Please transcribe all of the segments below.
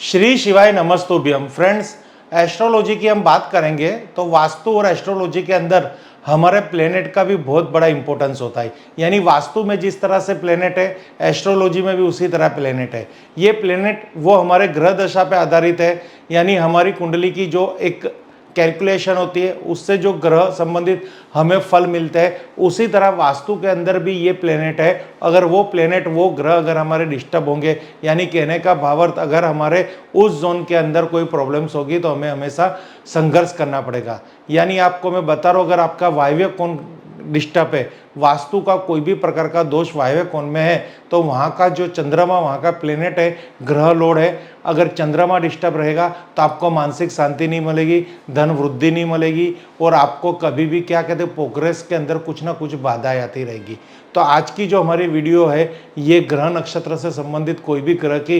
श्री शिवाय नमस्तुभ्यम। Friends, astrology की हम बात करेंगे तो वास्तु और एस्ट्रोलॉजी के अंदर हमारे प्लेनेट का भी बहुत बड़ा इंपॉर्टेंस होता है। यानी वास्तु में जिस तरह से प्लेनेट है, एस्ट्रोलॉजी में भी उसी तरह प्लेनेट है। ये प्लेनेट वो हमारे ग्रह दशा पे आधारित है, यानी हमारी कुंडली की जो एक कैलकुलेशन होती है उससे जो ग्रह संबंधित हमें फल मिलते हैं, उसी तरह वास्तु के अंदर भी ये प्लेनेट है। अगर वो प्लेनेट, वो ग्रह अगर हमारे डिस्टर्ब होंगे, यानी कहने का भावार्थ अगर हमारे उस जोन के अंदर कोई प्रॉब्लम्स होगी तो हमें हमेशा संघर्ष करना पड़ेगा। यानी आपको मैं बता रहा हूँ, अगर आपका वायव्य कोण डिस्टर्ब है, वास्तु का कोई भी प्रकार का दोष वायव्य कोण में है, तो वहाँ का जो चंद्रमा, वहाँ का प्लेनेट है, ग्रह लोड है, अगर चंद्रमा डिस्टर्ब रहेगा तो आपको मानसिक शांति नहीं मिलेगी, धन वृद्धि नहीं मिलेगी, और आपको कभी भी क्या कहते हैं, प्रोग्रेस के अंदर कुछ ना कुछ बाधाएं आती रहेगी। तो आज की जो हमारी वीडियो है, ये ग्रह नक्षत्र से संबंधित कोई भी ग्रह की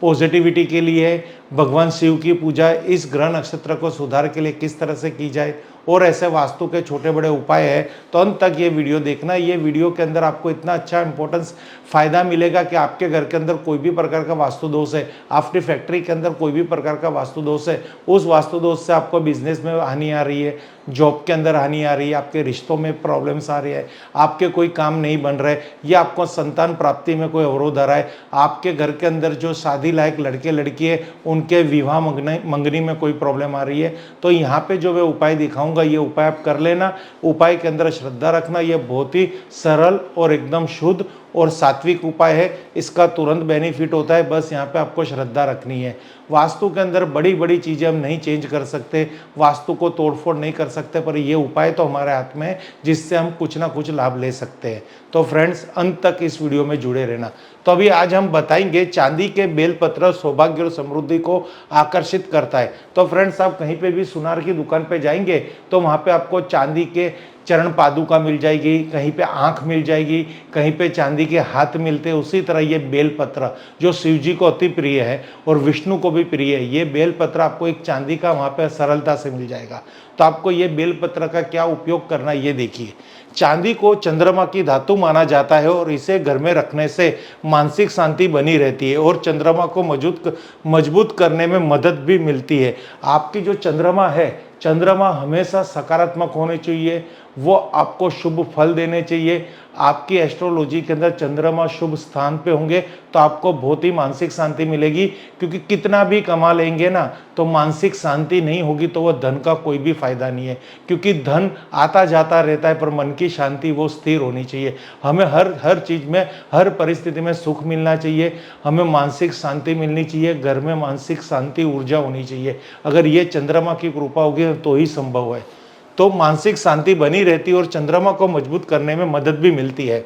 पॉजिटिविटी के लिए है। भगवान शिव की पूजा इस ग्रह नक्षत्र को सुधार के लिए किस तरह से की जाए, और ऐसे वास्तु के छोटे बड़े उपाय है, तो अंत तक ये वीडियो देखना। ये वीडियो के अंदर आपको इतना अच्छा इंपॉर्टेंस फायदा मिलेगा कि आपके घर के अंदर कोई भी प्रकार का वास्तु दोष है, आपकी फैक्ट्री के अंदर कोई भी प्रकार का वास्तु दोष है, उस वास्तु दोष से आपको बिजनेस में हानि आ रही है, जॉब के अंदर हानि आ रही है, आपके रिश्तों में प्रॉब्लम्स आ रही है, आपके कोई काम नहीं बन रहे, या आपको संतान प्राप्ति में कोई अवरोध आ रहा है, आपके घर के अंदर जो शादी लायक लड़के लड़की है उनके विवाह मंगनी में कोई प्रॉब्लम आ रही है, तो यहाँ पे जो मैं उपाय दिखाऊंगा, ये उपाय आप कर लेना। उपाय के अंदर श्रद्धा रखना। ये बहुत ही सरल और एकदम शुद्ध और सात्विक उपाय है। इसका तुरंत बेनिफिट होता है, बस यहाँ पे आपको श्रद्धा रखनी है। वास्तु के अंदर बड़ी बड़ी चीज़ें हम नहीं चेंज कर सकते, वास्तु को तोड़फोड़ नहीं कर सकते, पर ये उपाय तो हमारे हाथ में है जिससे हम कुछ ना कुछ लाभ ले सकते हैं। तो फ्रेंड्स, अंत तक इस वीडियो में जुड़े रहना। तो अभी आज हम बताएंगे चांदी के बेलपत्र सौभाग्य और समृद्धि को आकर्षित करता है। तो फ्रेंड्स, आप कहीं पे भी सुनार की दुकान पे जाएंगे तो वहाँ पे आपको चांदी के चरण पादुका मिल जाएगी, कहीं पे आंख मिल जाएगी, कहीं पे चांदी के हाथ मिलते हैं। उसी तरह ये बेलपत्र जो शिव जी को अति प्रिय है और विष्णु को भी प्रिय है, ये बेलपत्र आपको एक चांदी का वहाँ पे सरलता से मिल जाएगा। तो आपको ये बेलपत्र का क्या उपयोग करना है, ये देखिए। चांदी को चंद्रमा की धातु माना जाता है और इसे घर में रखने से मानसिक शांति बनी रहती है और चंद्रमा को मजबूत करने में मदद भी मिलती है। आपकी जो चंद्रमा है, चंद्रमा हमेशा सकारात्मक होने चाहिए, वो आपको शुभ फल देने चाहिए। आपकी एस्ट्रोलॉजी के अंदर चंद्रमा शुभ स्थान पे होंगे तो आपको बहुत ही मानसिक शांति मिलेगी, क्योंकि कितना भी कमा लेंगे ना, तो मानसिक शांति नहीं होगी तो वह धन का कोई भी फायदा नहीं है, क्योंकि धन आता जाता रहता है, पर मन की शांति वो स्थिर होनी चाहिए। हमें हर चीज़ में, हर परिस्थिति में सुख मिलना चाहिए, हमें मानसिक शांति मिलनी चाहिए, घर में मानसिक शांति ऊर्जा होनी चाहिए। अगर ये चंद्रमा की कृपा होगी तो ही संभव है। तो मानसिक शांति बनी रहती है और चंद्रमा को मजबूत करने में मदद भी मिलती है।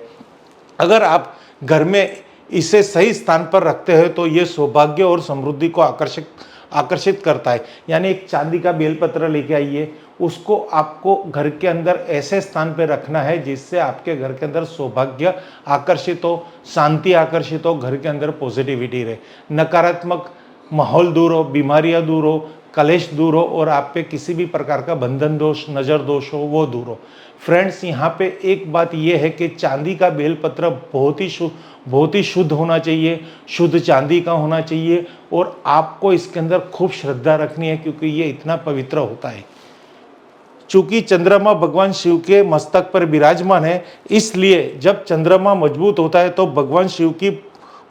अगर आप घर में इसे सही स्थान पर रखते हैं तो ये सौभाग्य और समृद्धि को आकर्षित करता है। यानी एक चांदी का बेलपत्र लेके आइए, उसको आपको घर के अंदर ऐसे स्थान पर रखना है जिससे आपके घर के अंदर सौभाग्य आकर्षित हो, शांति आकर्षित हो, घर के अंदर पॉजिटिविटी रहे, नकारात्मक माहौल दूर हो, बीमारियां दूर हो, कलेश दूर हो, और आप पे किसी भी प्रकार का बंधन दोष, नज़र दोष हो, वो दूर हो। फ्रेंड्स, यहाँ पे एक बात ये है कि चांदी का बेलपत्र बहुत ही शुद्ध होना चाहिए, शुद्ध चांदी का होना चाहिए, और आपको इसके अंदर खूब श्रद्धा रखनी है, क्योंकि ये इतना पवित्र होता है। चूंकि चंद्रमा भगवान शिव के मस्तक पर विराजमान है, इसलिए जब चंद्रमा मजबूत होता है तो भगवान शिव की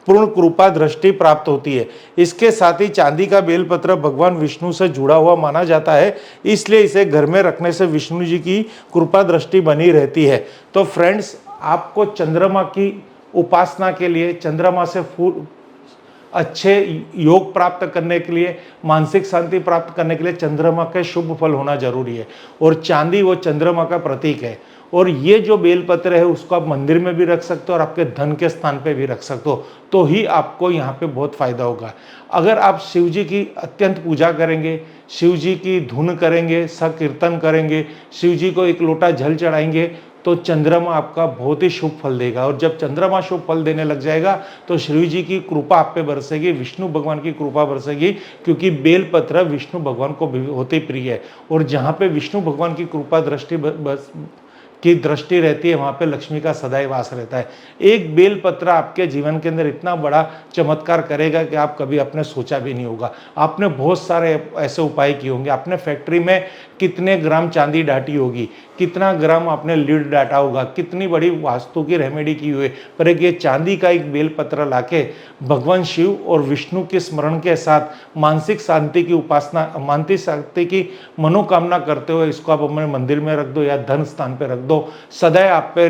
पूर्ण कृपा दृष्टि प्राप्त होती है। इसके साथ ही चांदी का बेलपत्र भगवान विष्णु से जुड़ा हुआ माना जाता है, इसलिए इसे घर में रखने से विष्णु जी की कृपा दृष्टि बनी रहती है। तो फ्रेंड्स, आपको चंद्रमा की उपासना के लिए, चंद्रमा से अच्छे योग प्राप्त करने के लिए, मानसिक शांति प्राप्त करने के लिए चंद्रमा के शुभ फल होना जरूरी है, और चांदी वो चंद्रमा का प्रतीक है। और ये जो बेलपत्र है उसको आप मंदिर में भी रख सकते हो और आपके धन के स्थान पे भी रख सकते हो, तो ही आपको यहाँ पे बहुत फायदा होगा। अगर आप शिव जी की अत्यंत पूजा करेंगे, शिव जी की धुन करेंगे, संकीर्तन करेंगे, शिव जी को एक लोटा जल चढ़ाएंगे, तो चंद्रमा आपका बहुत ही शुभ फल देगा। और जब चंद्रमा शुभ फल देने लग जाएगा तो शिव जी की कृपा आप पे बरसेगी, विष्णु भगवान की कृपा बरसेगी, क्योंकि बेलपत्र विष्णु भगवान को बहुत ही प्रिय है। और जहाँ पे विष्णु भगवान की कृपा दृष्टि की दृष्टि रहती है, वहाँ पे लक्ष्मी का सदैव वास रहता है। एक बेलपत्र आपके जीवन के अंदर इतना बड़ा चमत्कार करेगा कि आप कभी आपने सोचा भी नहीं होगा। आपने बहुत सारे ऐसे उपाय किए होंगे, आपने फैक्ट्री में कितने ग्राम चांदी डाटी होगी, कितना ग्राम आपने लीड डाटा होगा, कितनी बड़ी वास्तु की रेमेडी की हुई है, पर एक ये चांदी का एक बेलपत्र लाके भगवान शिव और विष्णु के स्मरण के साथ मानसिक शांति की उपासना, मानसिक शांति की मनोकामना करते हुए इसको आप अपने मंदिर में रख दो या धन स्थान पे रख दो। सदैव आप पे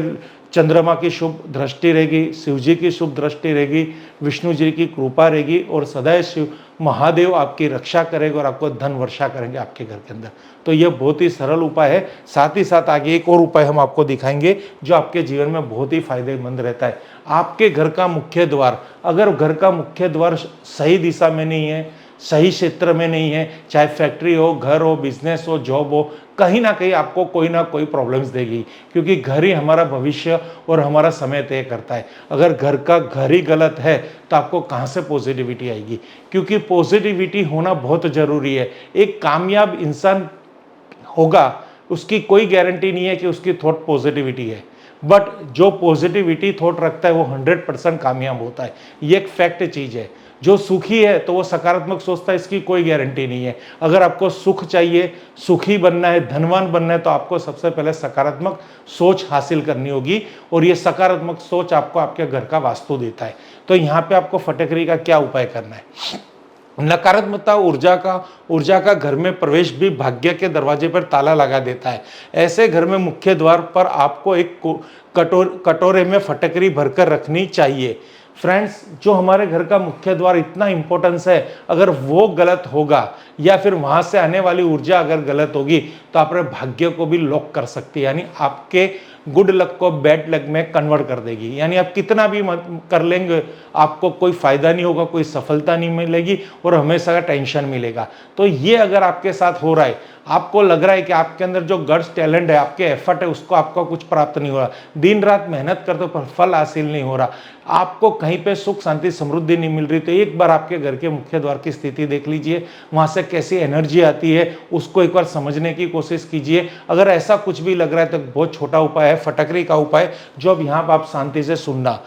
चंद्रमा की शुभ दृष्टि रहेगी, शिव जी की शुभ दृष्टि रहेगी, विष्णु जी की कृपा रहेगी और सदैव शिव महादेव आपकी रक्षा करेंगे और आपको धन वर्षा करेंगे आपके घर के अंदर। तो यह बहुत ही सरल उपाय है। साथ ही साथ आगे एक और उपाय हम आपको दिखाएंगे जो आपके जीवन में बहुत ही फायदेमंद रहता है। आपके घर का मुख्य द्वार, अगर घर का मुख्य द्वार सही दिशा में नहीं है, सही क्षेत्र में नहीं है, चाहे फैक्ट्री हो, घर हो, बिजनेस हो, जॉब हो, कहीं ना कहीं आपको कोई ना कोई प्रॉब्लम्स देगी, क्योंकि घर ही हमारा भविष्य और हमारा समय तय करता है। अगर घर ही गलत है तो आपको कहाँ से पॉजिटिविटी आएगी, क्योंकि पॉजिटिविटी होना बहुत ज़रूरी है। एक कामयाब इंसान होगा उसकी कोई गारंटी नहीं है कि उसकी थॉट पॉजिटिविटी है, बट जो पॉजिटिविटी थॉट रखता है वो 100% कामयाब होता है। ये एक फैक्ट चीज़ है। जो सुखी है तो वो सकारात्मक सोचता है, इसकी कोई गारंटी नहीं है। अगर आपको सुख चाहिए, सुखी बनना है, धनवान बनना है, तो आपको सबसे पहले सकारात्मक सोच हासिल करनी होगी और ये सकारात्मक सोच आपको आपके घर का वास्तु देता है। तो यहाँ पे आपको फटकरी का क्या उपाय करना है? नकारात्मकता ऊर्जा का घर में प्रवेश भी भाग्य के दरवाजे पर ताला लगा देता है। ऐसे घर में मुख्य द्वार पर आपको एक कटोरे में फटकरी भरकर रखनी चाहिए। फ्रेंड्स, जो हमारे घर का मुख्य द्वार इतना इंपॉर्टेंस है, अगर वो गलत होगा या फिर वहां से आने वाली ऊर्जा अगर गलत होगी तो अपने भाग्य को भी लॉक कर सकती है, यानी आपके गुड लक को बैड लक में कन्वर्ट कर देगी। यानी आप कितना भी कर लेंगे आपको कोई फायदा नहीं होगा, कोई सफलता नहीं मिलेगी और हमेशा का टेंशन मिलेगा। तो ये अगर आपके साथ हो रहा है, आपको लग रहा है कि आपके अंदर जो गट्स टैलेंट है, आपके एफर्ट है, उसको आपका कुछ प्राप्त नहीं हो रहा, दिन रात मेहनत करते पर फल हासिल नहीं हो रहा, आपको कहीं पे सुख शांति समृद्धि नहीं मिल रही, तो एक बार आपके घर के मुख्य द्वार की स्थिति देख लीजिए, वहां से कैसी एनर्जी आती है उसको एक बार समझने की कोशिश कीजिए। अगर ऐसा कुछ भी लग रहा है तो बहुत छोटा उपाय है, फटकरी का उपाय, जो अब यहाँ पर आप शांति से सुनना।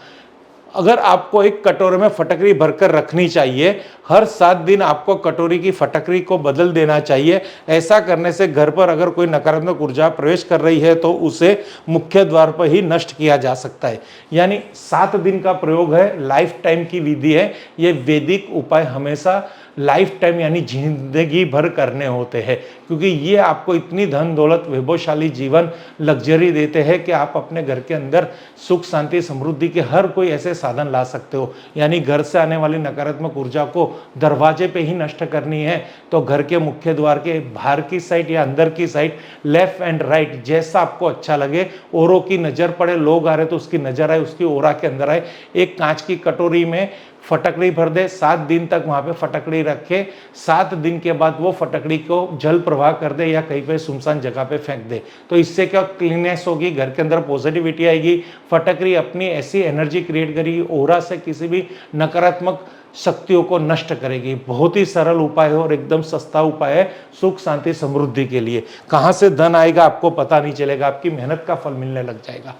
अगर आपको एक कटोरे में फटकरी भरकर रखनी चाहिए, हर 7 दिन आपको कटोरी की फटकरी को बदल देना चाहिए। ऐसा करने से घर पर अगर कोई नकारात्मक ऊर्जा प्रवेश कर रही है तो उसे मुख्य द्वार पर ही नष्ट किया जा सकता है। यानी 7 दिन का प्रयोग है, लाइफ टाइम की विधि है। ये वैदिक उपाय हमेशा लाइफ टाइम यानी जिंदगी भर करने होते हैं, क्योंकि ये आपको इतनी धन दौलत, वैभवशाली जीवन, लग्जरी देते हैं कि आप अपने घर के अंदर सुख शांति समृद्धि के हर कोई ऐसे साधन ला सकते हो। यानी घर से आने वाली नकारात्मक ऊर्जा को दरवाजे पे ही नष्ट करनी है तो घर के मुख्य द्वार के बाहर की साइड या अंदर की साइड, लेफ्ट एंड राइट, जैसा आपको अच्छा लगे, औरों की नजर पड़े, लोग आ रहे तो उसकी नजर आए, उसकी ओरा के अंदर आए, एक कांच की कटोरी में फटकड़ी भर दे, 7 दिन तक वहां पे फटकड़ी रखे, 7 दिन के बाद वो फटकड़ी को जल प्रवाह कर दे या कहीं पे सुनसान जगह पे फेंक दे। तो इससे क्या क्लीननेस होगी, घर के अंदर पॉजिटिविटी आएगी, फटकड़ी अपनी ऐसी एनर्जी क्रिएट करेगी, ओरा से किसी भी नकारात्मक शक्तियों को नष्ट करेगी। बहुत ही सरल उपाय है और एकदम सस्ता उपाय है सुख शांति समृद्धि के लिए। कहाँ से धन आएगा आपको पता नहीं चलेगा, आपकी मेहनत का फल मिलने लग जाएगा।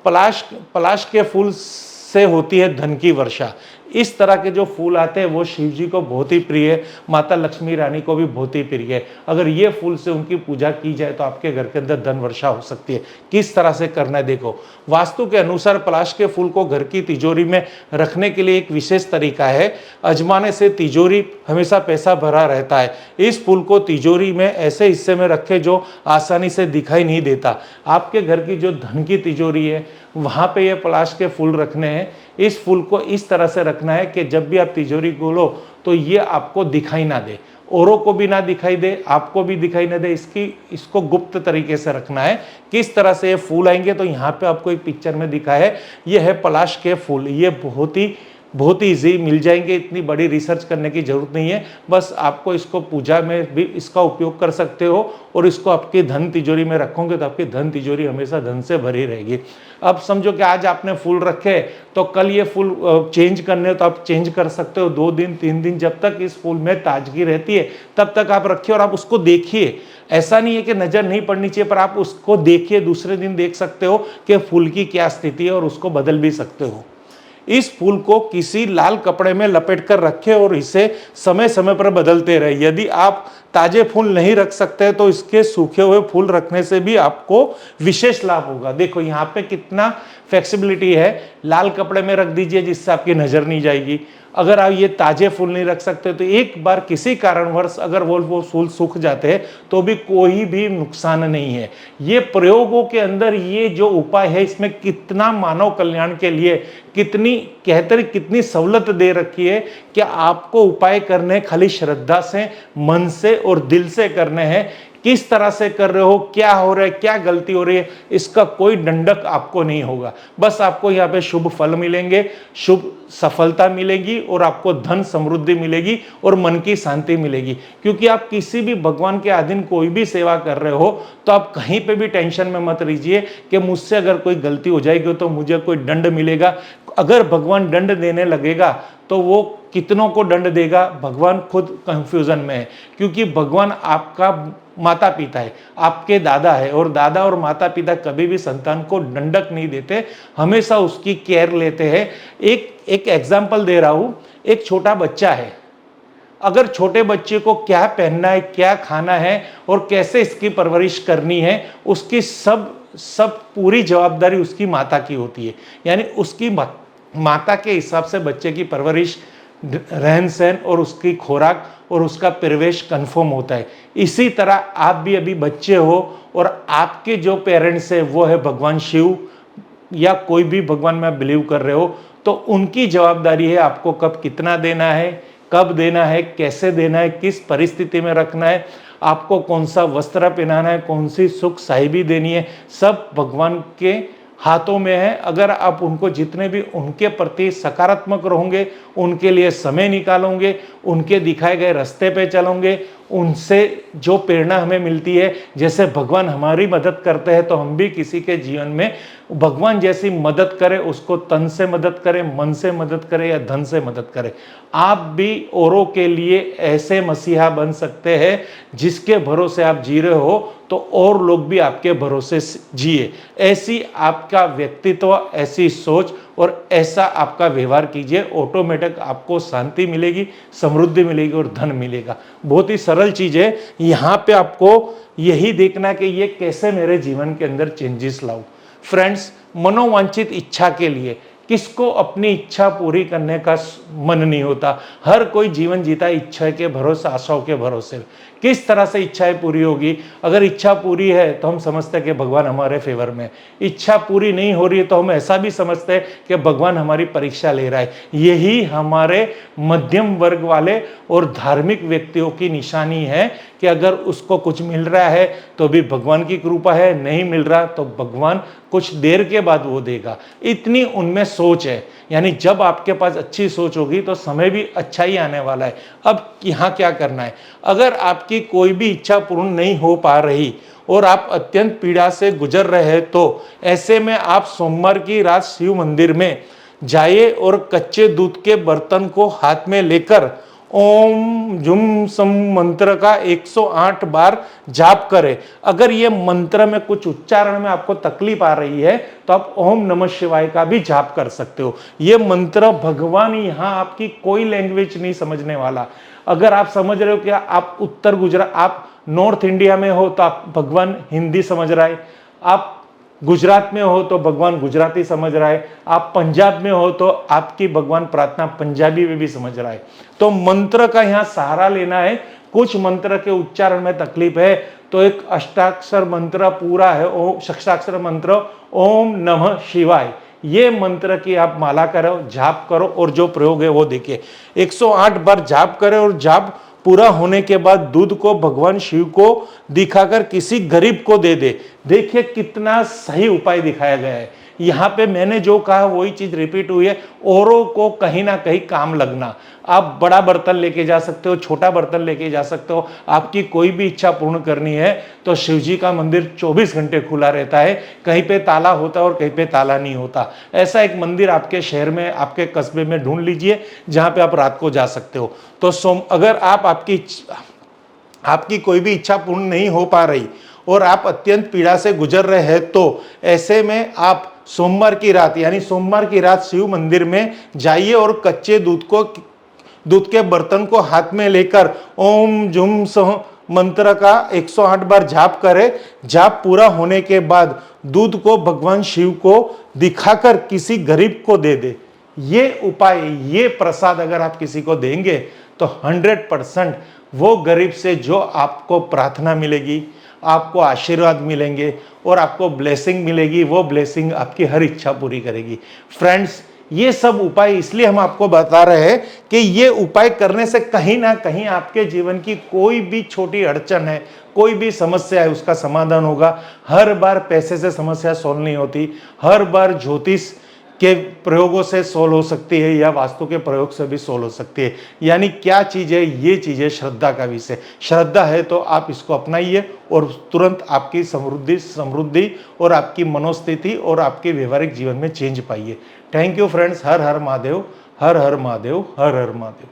पलाश के फूल से होती है धन की वर्षा। इस तरह के जो फूल आते हैं वो शिव जी को बहुत ही प्रिय है, माता लक्ष्मी रानी को भी बहुत ही प्रिय है। अगर ये फूल से उनकी पूजा की जाए तो आपके घर के अंदर धन वर्षा हो सकती है। किस तरह से करना है देखो, वास्तु के अनुसार पलाश के फूल को घर की तिजोरी में रखने के लिए एक विशेष तरीका है। अजमाने से तिजोरी हमेशा पैसा भरा रहता है। इस फूल को तिजोरी में ऐसे हिस्से में रखें जो आसानी से दिखाई नहीं देता। आपके घर की जो धन की तिजोरी है वहाँ पे ये पलाश के फूल रखने हैं। इस फूल को इस तरह से रखना है कि जब भी आप तिजोरी खोलो तो ये आपको दिखाई ना दे, औरों को भी ना दिखाई दे, आपको भी दिखाई ना दे। इसको गुप्त तरीके से रखना है। किस तरह से ये फूल आएंगे तो यहाँ पे आपको एक पिक्चर में दिखा है, ये है पलाश के फूल। ये बहुत ही बहुत ही ईजी मिल जाएंगे, इतनी बड़ी रिसर्च करने की जरूरत नहीं है। बस आपको इसको पूजा में भी इसका उपयोग कर सकते हो और इसको आपकी धन तिजोरी में रखोगे तो आपकी धन तिजोरी हमेशा धन से भरी रहेगी। अब समझो कि आज आपने फूल रखे तो कल ये फूल चेंज करने हो तो आप चेंज कर सकते हो, 2 दिन 3 दिन, जब तक इस फूल में ताजगी रहती है तब तक आप रखिए और आप उसको देखिए। ऐसा नहीं है कि नजर नहीं पड़नी चाहिए, पर आप उसको देखिए, दूसरे दिन देख सकते हो कि फूल की क्या स्थिति है और उसको बदल भी सकते हो। इस फूल को किसी लाल कपड़े में लपेट कर रखें और इसे समय समय पर बदलते रहे। यदि आप ताजे फूल नहीं रख सकते तो इसके सूखे हुए फूल रखने से भी आपको विशेष लाभ होगा। देखो यहाँ पे कितना फ्लेक्सिबिलिटी है, लाल कपड़े में रख दीजिए जिससे आपकी नजर नहीं जाएगी। अगर आप ये ताजे फूल नहीं रख सकते तो एक बार किसी कारणवश अगर वो फूल सूख जाते हैं तो भी कोई भी नुकसान नहीं है। ये प्रयोगों के अंदर ये जो उपाय है इसमें कितना मानव कल्याण के लिए कितनी सहूलत दे रखी है कि आपको उपाय करने खाली श्रद्धा से, मन से और दिल से करने हैं। किस तरह से कर रहे हो, क्या हो रहा है, क्या गलती हो रही है, इसका कोई दंडक आपको नहीं होगा। बस आपको यहाँ पे शुभ फल मिलेंगे, शुभ सफलता मिलेगी और आपको धन समृद्धि मिलेगी और मन की शांति मिलेगी। क्योंकि आप किसी भी भगवान के अधीन कोई भी सेवा कर रहे हो तो आप कहीं पे भी टेंशन में मत रहिए कि मुझसे अगर कोई गलती हो जाएगी तो मुझे कोई दंड मिलेगा। अगर भगवान दंड देने लगेगा तो वो कितनों को दंड देगा, भगवान खुद कंफ्यूजन में है। क्योंकि भगवान आपका माता पिता है, आपके दादा है, और दादा और माता पिता कभी भी संतान को दंडक नहीं देते, हमेशा उसकी केयर लेते हैं। एक एग्जाम्पल दे रहा हूं, एक छोटा बच्चा है, अगर छोटे बच्चे को क्या पहनना है, क्या खाना है और कैसे इसकी परवरिश करनी है, उसकी सब पूरी जवाबदारी उसकी माता की होती है। यानी उसकी माता के हिसाब से बच्चे की परवरिश, रहन सहन और उसकी खुराक और उसका परिवेश कंफर्म होता है। इसी तरह आप भी अभी बच्चे हो और आपके जो पेरेंट्स है वो है भगवान शिव या कोई भी भगवान में बिलीव कर रहे हो, तो उनकी जवाबदारी है आपको कब कितना देना है, कब देना है, कैसे देना है, किस परिस्थिति में रखना है, आपको कौन सा वस्त्र पहनाना है, कौन सी सुख साहिबी देनी है, सब भगवान के हाथों में है। अगर आप उनको जितने भी उनके प्रति सकारात्मक रहोगे, उनके लिए समय निकालोगे, उनके दिखाए गए रास्ते पे चलोगे, उनसे जो प्रेरणा हमें मिलती है, जैसे भगवान हमारी मदद करते हैं तो हम भी किसी के जीवन में भगवान जैसी मदद करें, उसको तन से मदद करें, मन से मदद करें या धन से मदद करें। आप भी औरों के लिए ऐसे मसीहा बन सकते हैं जिसके भरोसे आप जी रहे हो तो और लोग भी आपके भरोसे जिए। ऐसी आपका व्यक्तित्व, ऐसी सोच और ऐसा आपका व्यवहार कीजिए, ऑटोमेटिक आपको शांति मिलेगी, समृद्धि मिलेगी और धन मिलेगा। बहुत ही सरल चीज है। यहाँ पे आपको यही देखना है कि ये कैसे मेरे जीवन के अंदर चेंजेस लाऊं। फ्रेंड्स, मनोवांछित इच्छा के लिए किसको अपनी इच्छा पूरी करने का मन नहीं होता। हर कोई जीवन जीता है इच्छा के भरोसे, आशाओं के भरोसे। किस तरह से इच्छाएं पूरी होगी? अगर इच्छा पूरी है तो हम समझते हैं कि भगवान हमारे फेवर में, इच्छा पूरी नहीं हो रही है तो हम ऐसा भी समझते हैं कि भगवान हमारी परीक्षा ले रहा है। यही हमारे मध्यम वर्ग वाले और धार्मिक व्यक्तियों की निशानी है कि अगर उसको कुछ मिल रहा है तो भी भगवान की कृपा है, नहीं मिल रहा तो भगवान कुछ देर के बाद वो देगा। इतनी उनमें सोच है। यानी जब आपके पास अच्छी सोच होगी तो समय भी अच्छा ही आने वाला है। अब यहाँ क्या करना है? अगर आपकी कोई भी इच्छा पूर्ण नहीं हो पा रही और आप अत्यंत पीड़ा से गुजर रहे हैं तो ऐसे में आप सोमवार की रात शिव मंदिर में जाइए और कच्चे दूध के बर्तन को हाथ में लेकर ओम जुम सम मंत्र का 108 बार जाप करें। अगर ये मंत्र में कुछ उच्चारण में आपको तकलीफ आ रही है तो आप ओम नमः शिवाय का भी जाप कर सकते हो। ये मंत्र भगवान यहाँ आपकी कोई लैंग्वेज नहीं समझने वाला। अगर आप समझ रहे हो कि आप उत्तर गुजरात, आप नॉर्थ इंडिया में हो तो आप भगवान हिंदी समझ रहा है, आप गुजरात में हो तो भगवान गुजराती समझ रहा है, आप पंजाब में हो तो आपकी भगवान प्रार्थना पंजाबी में भी समझ रहा है। तो मंत्र का यहाँ सहारा लेना है। कुछ मंत्र के उच्चारण में तकलीफ है तो एक अष्टाक्षर मंत्र पूरा है, ओम षष्ठाक्षर मंत्र ओम नमः शिवाय, ये मंत्र की आप माला करो, जाप करो और जो प्रयोग है वो देखिए। 108 बार जाप करें और जाप पूरा होने के बाद दूध को भगवान शिव को दिखाकर किसी गरीब को दे दे। देखिए कितना सही उपाय दिखाया गया है। यहाँ पे मैंने जो कहा वही चीज रिपीट हुई है, औरों को कहीं ना कहीं काम लगना। आप बड़ा बर्तन लेके जा सकते हो, छोटा बर्तन लेके जा सकते हो, आपकी कोई भी इच्छा पूर्ण करनी है तो शिव जी का मंदिर 24 घंटे खुला रहता है, कहीं पे ताला होता है और कहीं पे ताला नहीं होता। ऐसा एक मंदिर आपके शहर में, आपके कस्बे में ढूंढ लीजिए जहां पे आप रात को जा सकते हो। तो अगर आप आपकी कोई भी इच्छा पूर्ण नहीं हो पा रही और आप अत्यंत पीड़ा से गुजर रहे हैं, तो ऐसे में आप सोमवार की रात, यानी सोमवार की रात शिव मंदिर में जाइए और कच्चे दूध के बर्तन को हाथ में लेकर ओम जुम सह मंत्र का 108 बार जाप करें। जाप पूरा होने के बाद दूध को भगवान शिव को दिखाकर किसी गरीब को दे दे। ये उपाय, ये प्रसाद अगर आप किसी को देंगे तो 100% वो गरीब से जो आपको प्रार्थना मिलेगी, आपको आशीर्वाद मिलेंगे और आपको ब्लेसिंग मिलेगी, वो ब्लेसिंग आपकी हर इच्छा पूरी करेगी। फ्रेंड्स, ये सब उपाय इसलिए हम आपको बता रहे हैं कि ये उपाय करने से कहीं ना कहीं आपके जीवन की कोई भी छोटी अड़चन है, कोई भी समस्या है, उसका समाधान होगा। हर बार पैसे से समस्या सॉल्व नहीं होती, हर बार ज्योतिष के प्रयोगों से सोल्व हो सकती है या वास्तु के प्रयोग से भी सोल्व हो सकती है। यानी क्या चीज़ है? ये चीज़ है श्रद्धा का विषय। श्रद्धा है तो आप इसको अपनाइए और तुरंत आपकी समृद्धि और आपकी मनोस्थिति और आपके व्यवहारिक जीवन में चेंज पाइए। Thank you friends. Her her Mahadev, her her Mahadev, her her Mahadev.